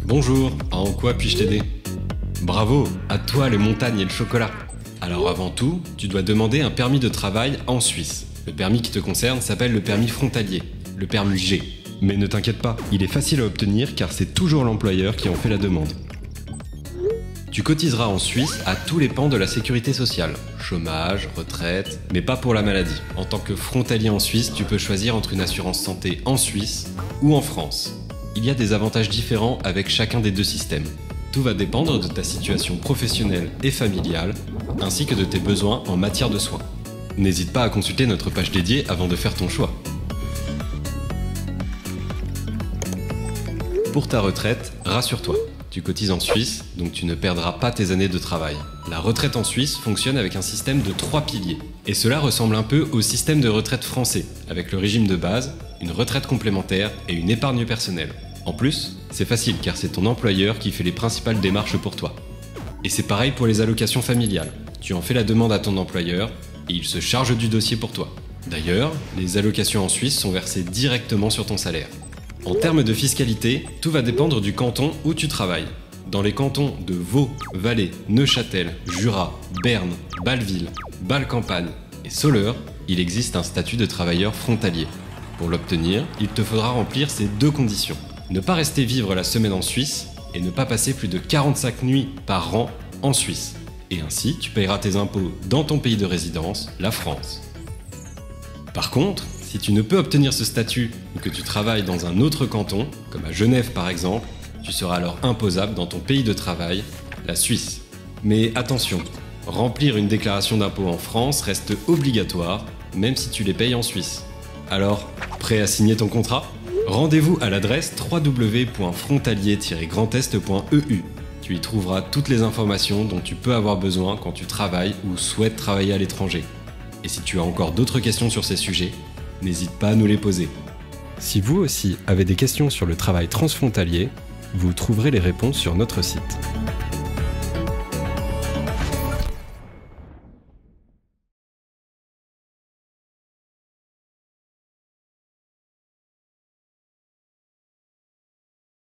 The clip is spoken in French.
Bonjour, en quoi puis-je t'aider? Bravo, à toi les montagnes et le chocolat. Alors avant tout, tu dois demander un permis de travail en Suisse. Le permis qui te concerne s'appelle le permis frontalier, le permis G. Mais ne t'inquiète pas, il est facile à obtenir car c'est toujours l'employeur qui en fait la demande. Tu cotiseras en Suisse à tous les pans de la sécurité sociale, chômage, retraite, mais pas pour la maladie. En tant que frontalier en Suisse, tu peux choisir entre une assurance santé en Suisse ou en France. Il y a des avantages différents avec chacun des deux systèmes. Tout va dépendre de ta situation professionnelle et familiale, ainsi que de tes besoins en matière de soins. N'hésite pas à consulter notre page dédiée avant de faire ton choix. Pour ta retraite, rassure-toi, tu cotises en Suisse, donc tu ne perdras pas tes années de travail. La retraite en Suisse fonctionne avec un système de 3 piliers. Et cela ressemble un peu au système de retraite français, avec le régime de base, une retraite complémentaire et une épargne personnelle. En plus, c'est facile car c'est ton employeur qui fait les principales démarches pour toi. Et c'est pareil pour les allocations familiales. Tu en fais la demande à ton employeur et il se charge du dossier pour toi. D'ailleurs, les allocations en Suisse sont versées directement sur ton salaire. En termes de fiscalité, tout va dépendre du canton où tu travailles. Dans les cantons de Vaud, Valais, Neuchâtel, Jura, Berne, Bâle-Ville, Bâle-Campagne et Soleure, il existe un statut de travailleur frontalier. Pour l'obtenir, il te faudra remplir ces deux conditions. Ne pas rester vivre la semaine en Suisse et ne pas passer plus de 45 nuits par an en Suisse. Et ainsi, tu payeras tes impôts dans ton pays de résidence, la France. Par contre, si tu ne peux obtenir ce statut ou que tu travailles dans un autre canton, comme à Genève par exemple, tu seras alors imposable dans ton pays de travail, la Suisse. Mais attention, remplir une déclaration d'impôt en France reste obligatoire, même si tu les payes en Suisse. Alors, prêt à signer ton contrat ? Rendez-vous à l'adresse www.frontalier-grandest.eu. Tu y trouveras toutes les informations dont tu peux avoir besoin quand tu travailles ou souhaites travailler à l'étranger. Et si tu as encore d'autres questions sur ces sujets, n'hésite pas à nous les poser. Si vous aussi avez des questions sur le travail transfrontalier, vous trouverez les réponses sur notre site.